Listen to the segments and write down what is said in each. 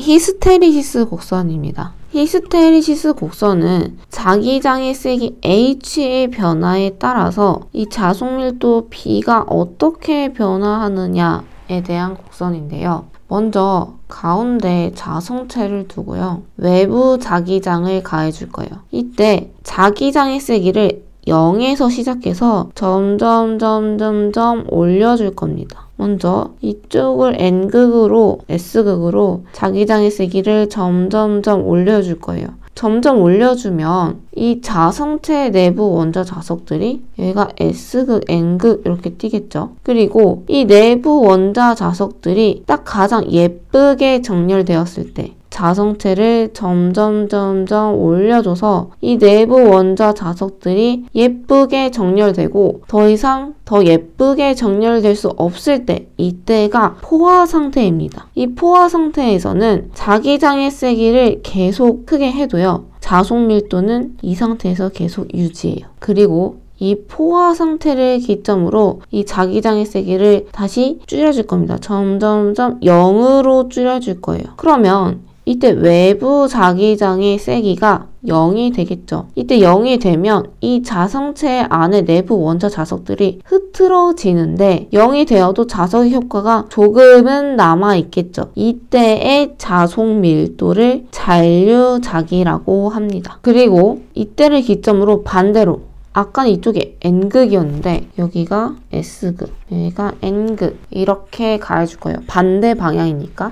히스테리시스 곡선입니다. 히스테리시스 곡선은 자기장의 세기 H의 변화에 따라서 이 자속밀도 B가 어떻게 변화하느냐에 대한 곡선인데요. 먼저 가운데 자성체를 두고요. 외부 자기장을 가해줄 거예요. 이때 자기장의 세기를 0에서 시작해서 점점 올려줄 겁니다. 먼저 이쪽을 N극으로 S극으로 자기장의 세기를 점점 올려줄 거예요. 점점 올려주면 이 자성체 내부 원자 자석들이 여기가 S극, N극 이렇게 띄겠죠. 그리고 이 내부 원자 자석들이 딱 가장 예쁘게 정렬되었을 때 자성체를 점점 올려줘서 이 내부 원자 자석들이 예쁘게 정렬되고 더 이상 더 예쁘게 정렬될 수 없을 때 이때가 포화 상태입니다. 이 포화 상태에서는 자기장의 세기를 계속 크게 해도요. 자속 밀도는 이 상태에서 계속 유지해요. 그리고 이 포화 상태를 기점으로 이 자기장의 세기를 다시 줄여줄 겁니다. 점점 0으로 줄여줄 거예요. 그러면 이때 외부 자기장의 세기가 0이 되겠죠. 이때 0이 되면 이 자성체 안에 내부 원자 자석들이 흐트러지는데 0이 되어도 자석의 효과가 조금은 남아있겠죠. 이때의 자속 밀도를 잔류자기라고 합니다. 그리고 이때를 기점으로 반대로 아까는 이쪽에 N극이었는데 여기가 S극, 여기가 N극 이렇게 가해줄 거예요. 반대 방향이니까.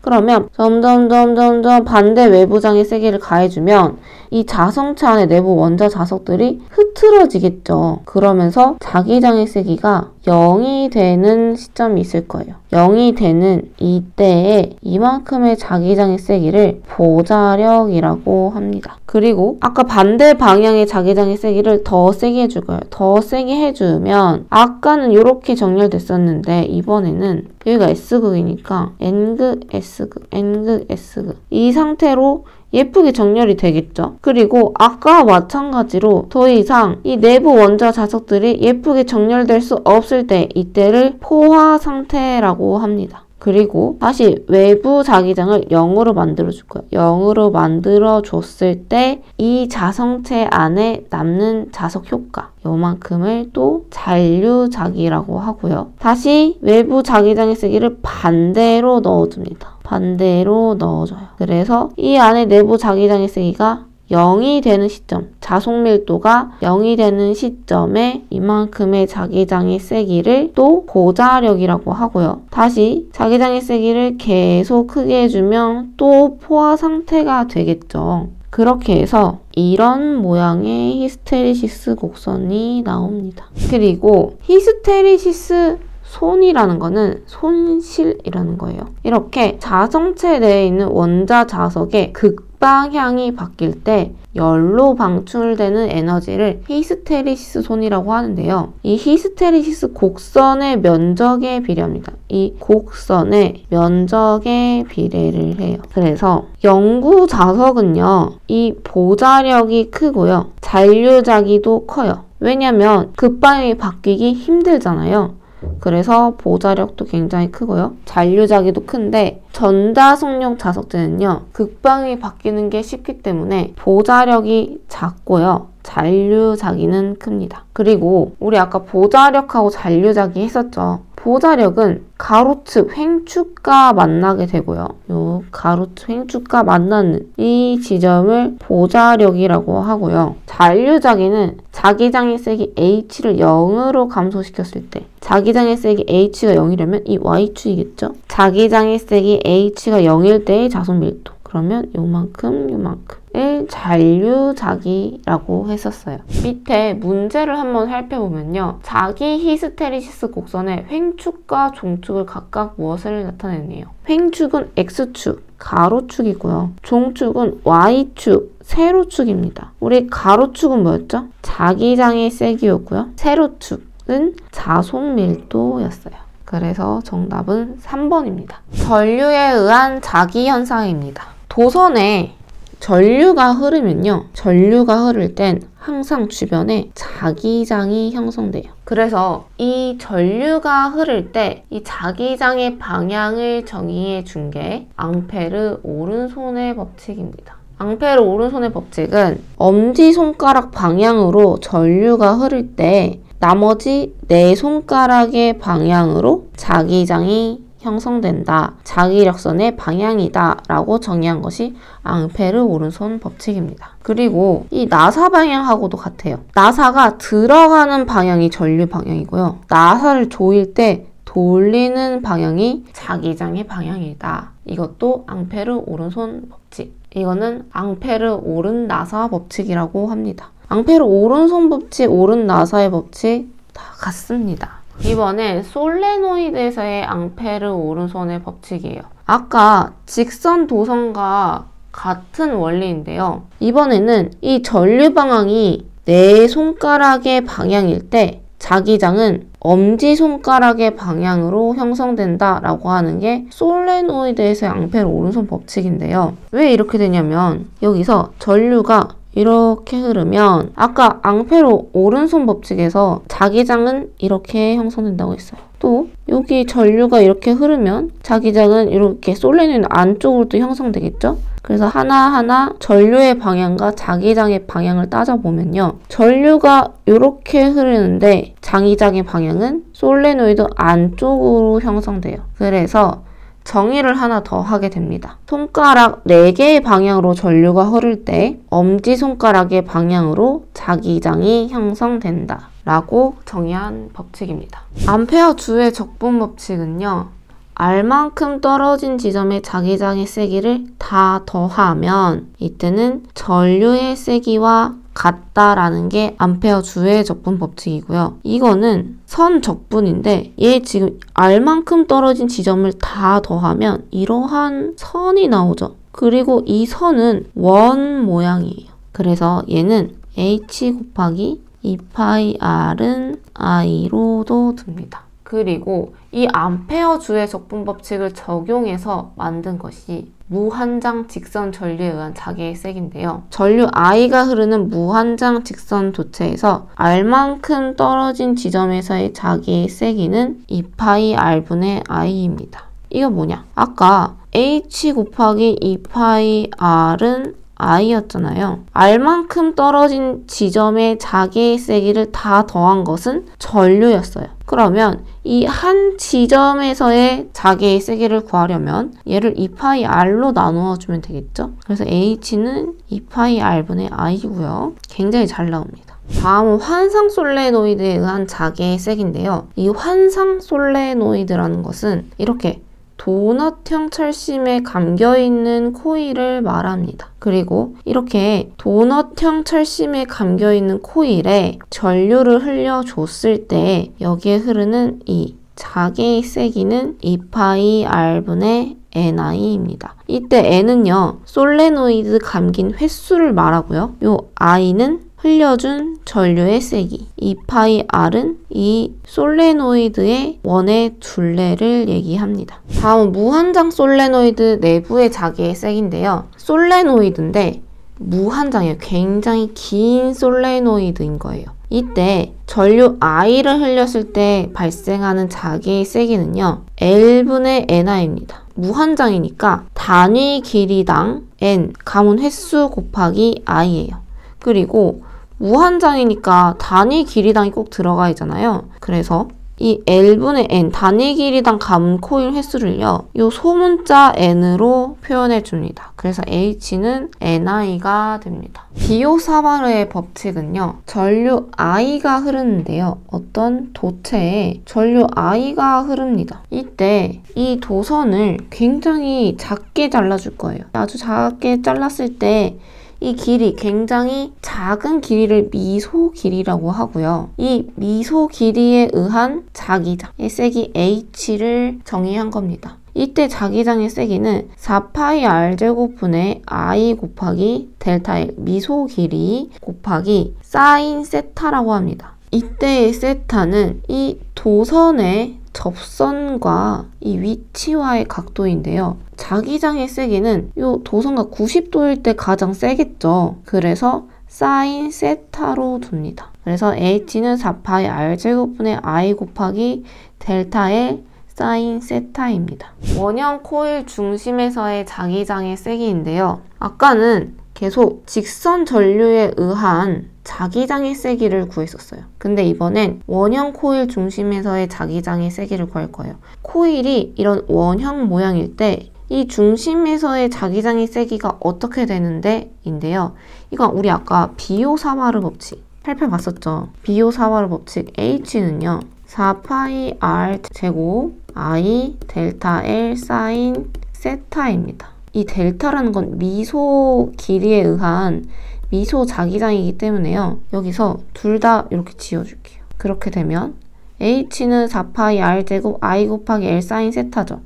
그러면 점점 반대 외부장의 세기를 가해주면 이 자성체 안의 내부 원자 자석들이 흐트러지겠죠. 그러면서 자기장의 세기가 0이 되는 시점이 있을 거예요. 0이 되는 이때에 이만큼의 자기장의 세기를 보자력이라고 합니다. 그리고 아까 반대 방향의 자기장의 세기를 더 세게 해줄 거예요. 더 세게 해주면 아까는 이렇게 정렬됐었는데 이번에는 여기가 S극이니까 N극, S극, N극, S극 이 상태로 예쁘게 정렬이 되겠죠. 그리고 아까와 마찬가지로 더 이상 이 내부 원자 자석들이 예쁘게 정렬될 수 없을 때 이때를 포화 상태라고 합니다. 그리고 다시 외부 자기장을 0으로 만들어줄 거예요. 0으로 만들어줬을 때 이 자성체 안에 남는 자석 효과 요만큼을 또 잔류자기라고 하고요. 다시 외부 자기장의 세기를 반대로 넣어줍니다. 반대로 넣어줘요. 그래서 이 안에 내부 자기장의 세기가 0이 되는 시점, 자속 밀도가 0이 되는 시점에 이만큼의 자기장의 세기를 또 고자력이라고 하고요. 다시 자기장의 세기를 계속 크게 해주면 또 포화 상태가 되겠죠. 그렇게 해서 이런 모양의 히스테리시스 곡선이 나옵니다. 그리고 히스테리시스 손이라는 거는 손실이라는 거예요. 이렇게 자성체 내에 있는 원자 자석의 극방향이 바뀔 때 열로 방출되는 에너지를 히스테리시스 손이라고 하는데요. 이 히스테리시스 곡선의 면적에 비례합니다. 이 곡선의 면적에 비례를 해요. 그래서 영구 자석은요. 이 보자력이 크고요. 잔류자기도 커요. 왜냐면 극방향이 바뀌기 힘들잖아요. 그래서 보자력도 굉장히 크고요. 잔류자기도 큰데 전자속력 자석들은요. 극방이 바뀌는 게 쉽기 때문에 보자력이 작고요. 잔류자기는 큽니다. 그리고 우리 아까 보자력하고 잔류자기 했었죠. 보자력은 가로축, 횡축과 만나게 되고요. 요 가로축, 횡축과 만나는 이 지점을 보자력이라고 하고요. 잔류자기는 자기장의 세기 H를 0으로 감소시켰을 때 자기장의 세기 H가 0이라면 이 Y축이겠죠? 자기장의 세기 H가 0일 때의 자속 밀도. 그러면 요만큼을 잔류자기라고 했었어요. 밑에 문제를 한번 살펴보면요. 자기 히스테리시스 곡선의 횡축과 종축을 각각 무엇을 나타내네요. 횡축은 X축, 가로축이고요. 종축은 Y축, 세로축입니다. 우리 가로축은 뭐였죠? 자기장의 세기였고요. 세로축은 자속밀도였어요. 그래서 정답은 3번입니다. 전류에 의한 자기현상입니다. 도선에 전류가 흐르면요. 전류가 흐를 땐 항상 주변에 자기장이 형성돼요. 그래서 이 전류가 흐를 때 이 자기장의 방향을 정의해 준 게 앙페르 오른손의 법칙입니다. 앙페르 오른손의 법칙은 엄지손가락 방향으로 전류가 흐를 때 나머지 네 손가락의 방향으로 자기장이 형성된다. 자기력선의 방향이다. 라고 정의한 것이 앙페르 오른손 법칙입니다. 그리고 이 나사 방향하고도 같아요. 나사가 들어가는 방향이 전류 방향이고요. 나사를 조일 때 돌리는 방향이 자기장의 방향이다. 이것도 앙페르 오른손 법칙. 이거는 앙페르 오른 나사 법칙이라고 합니다. 앙페르 오른손 법칙, 오른 나사의 법칙 다 같습니다. 이번엔 솔레노이드에서의 앙페르 오른손의 법칙이에요. 아까 직선 도선과 같은 원리인데요. 이번에는 이 전류 방향이 네 손가락의 방향일 때 자기장은 엄지손가락의 방향으로 형성된다 라고 하는 게 솔레노이드에서의 앙페르 오른손 법칙인데요. 왜 이렇게 되냐면 여기서 전류가 이렇게 흐르면 아까 앙페르 오른손 법칙에서 자기장은 이렇게 형성된다고 했어요. 또 여기 전류가 이렇게 흐르면 자기장은 이렇게 솔레노이드 안쪽으로도 형성되겠죠? 그래서 하나하나 전류의 방향과 자기장의 방향을 따져보면요. 전류가 이렇게 흐르는데 자기장의 방향은 솔레노이드 안쪽으로 형성돼요. 그래서 정의를 하나 더 하게 됩니다. 손가락 4개의 방향으로 전류가 흐를 때 엄지손가락의 방향으로 자기장이 형성된다 라고 정의한 법칙입니다. 암페어 주의 적분 법칙은요. R만큼 떨어진 지점의 자기장의 세기를 다 더하면 이때는 전류의 세기와 같다라는 게 암페어 주의 적분 법칙이고요. 이거는 선 적분인데 얘 지금 R만큼 떨어진 지점을 다 더하면 이러한 선이 나오죠. 그리고 이 선은 원 모양이에요. 그래서 얘는 H 곱하기 2파이 R은 I로도 듭니다. 그리고 이 암페어 주의 적분 법칙을 적용해서 만든 것이 무한장 직선 전류에 의한 자기의 세기인데요. 전류 I가 흐르는 무한장 직선 도체에서 R만큼 떨어진 지점에서의 자기의 세기는 2파이 R분의 I입니다. 이거 뭐냐? 아까 H 곱하기 2파이 R은 I였잖아요. R만큼 떨어진 지점의 자기의 세기를 다 더한 것은 전류였어요. 그러면 이 한 지점에서의 자기의 세기를 구하려면 얘를 2파이 R로 나누어 주면 되겠죠? 그래서 H는 2파이 R분의 I고요. 굉장히 잘 나옵니다. 다음은 환상 솔레노이드에 의한 자기의 세기인데요. 이 환상 솔레노이드라는 것은 이렇게 도넛형 철심에 감겨있는 코일을 말합니다. 그리고 이렇게 도넛형 철심에 감겨있는 코일에 전류를 흘려줬을 때 여기에 흐르는 이 자개의 세기는 2파이 R분의 NI입니다. 이때 N은요, 솔레노이드 감긴 횟수를 말하고요. 요 I는 흘려준 전류의 세기, 2파이 R은 이 솔레노이드의 원의 둘레를 얘기합니다. 다음 무한장 솔레노이드 내부의 자기의 세기인데요. 솔레노이드인데 무한장이에요. 굉장히 긴 솔레노이드인 거예요. 이때 전류 I를 흘렸을 때 발생하는 자기의 세기는요. L분의 NI입니다. 무한장이니까 단위 길이당 N, 가문 횟수 곱하기 I예요. 그리고 무한장이니까 단위 길이당이 꼭 들어가 있잖아요. 그래서 이 L분의 N, 단위 길이당 가문 코일 횟수를요. 이 소문자 N으로 표현해 줍니다. 그래서 H는 NI가 됩니다. 디오사바르의 법칙은요. 전류 I가 흐르는데요. 어떤 도체에 전류 I가 흐릅니다. 이때 이 도선을 굉장히 작게 잘라줄 거예요. 아주 작게 잘랐을 때 이 길이 굉장히 작은 길이를 미소 길이라고 하고요. 이 미소 길이에 의한 자기장의 세기 H를 정의한 겁니다. 이때 자기장의 세기는 4파이 R제곱분의 I 곱하기 델타 L 미소 길이 곱하기 사인 세타라고 합니다. 이때의 세타는 이 도선의 접선과 이 위치와의 각도인데요. 자기장의 세기는 이 도선과 90도일 때 가장 세겠죠. 그래서 사인 세타로 둡니다. 그래서 h는 4파이 r제곱분의 i 곱하기 델타의 사인 세타입니다. 원형 코일 중심에서의 자기장의 세기인데요. 아까는 계속 직선 전류에 의한 자기장의 세기를 구했었어요. 근데 이번엔 원형 코일 중심에서의 자기장의 세기를 구할 거예요. 코일이 이런 원형 모양일 때 이 중심에서의 자기장의 세기가 어떻게 되는데 인데요. 이건 우리 아까 비오사마르 법칙 살펴봤었죠. 비오사마르 법칙 H는요. 4파이 R 제곱 I 델타 L 사인 세타입니다. 이 델타라는 건 미소 길이에 의한 미소 자기장이기 때문에요. 여기서 둘 다 이렇게 지워줄게요. 그렇게 되면 H는 4파이 R 제곱 I 곱하기 L 사인 세타죠.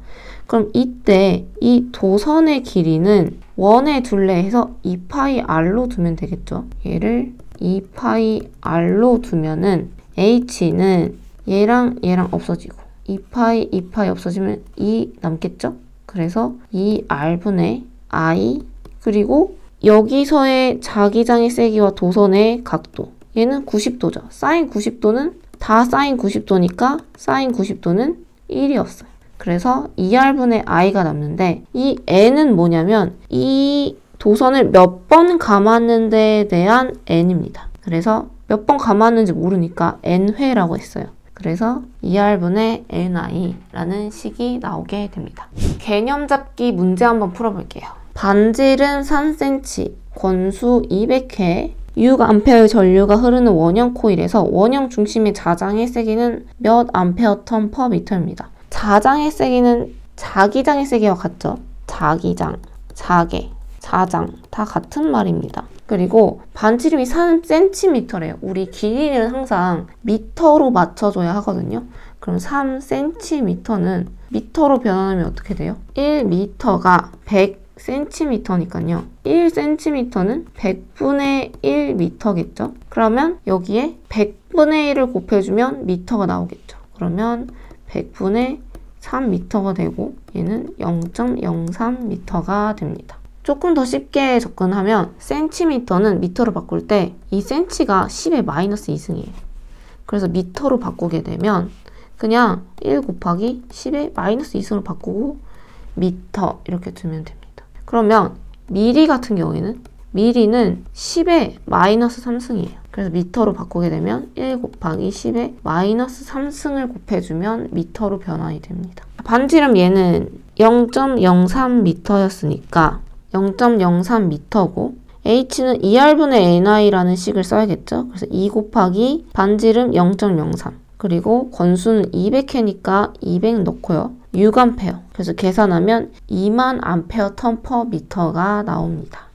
그럼 이때 이 도선의 길이는 원의 둘레에서 2파이 R로 두면 되겠죠. 얘를 2파이 R로 두면은 H는 얘랑 없어지고 2파이 없어지면 2 남겠죠? 그래서 2R분의 I 그리고 여기서의 자기장의 세기와 도선의 각도 얘는 90도죠. 사인 90도는 다 사인 90도니까 사인 90도는 1이었어요. 그래서 2R분의 I가 남는데 이 N은 뭐냐면 이 도선을 몇 번 감았는데에 대한 N입니다. 그래서 몇 번 감았는지 모르니까 N회라고 했어요. 그래서 2R분의 NI라는 식이 나오게 됩니다. 개념 잡기 문제 한번 풀어볼게요. 반지름 3cm, 권수 200회, 6A의 전류가 흐르는 원형 코일에서 원형 중심의 자장의 세기는 몇 암페어 턴 퍼 미터입니다. 자장의 세기는 자기장의 세기와 같죠? 자기장, 자계, 자장 다 같은 말입니다. 그리고 반지름이 3cm래요. 우리 길이는 항상 미터로 맞춰줘야 하거든요. 그럼 3cm는 미터로 변환하면 어떻게 돼요? 1미터가 100cm니까요. 1cm는 100분의 1미터겠죠? 그러면 여기에 100분의 1을 곱해주면 미터가 나오겠죠. 그러면 100분의 3미터가 되고 얘는 0.03미터가 됩니다. 조금 더 쉽게 접근하면 센티미터는 미터로 바꿀 때 이 센치가 10의 마이너스 2승이에요. 그래서 미터로 바꾸게 되면 그냥 1 곱하기 10의 마이너스 2승으로 바꾸고 미터 이렇게 두면 됩니다. 그러면 미리 같은 경우에는 미리는 10의 마이너스 3승이에요. 그래서 미터로 바꾸게 되면 1 곱하기 10의 마이너스 3승을 곱해주면 미터로 변환이 됩니다. 반지름 얘는 0.03m였으니까 0.03m고 H는 2R분의 NI라는 식을 써야겠죠. 그래서 2 곱하기 반지름 0.03 그리고 권수는 200회니까 200 넣고요. 6A 그래서 계산하면 2만 암페어 턴 퍼 미터가 나옵니다.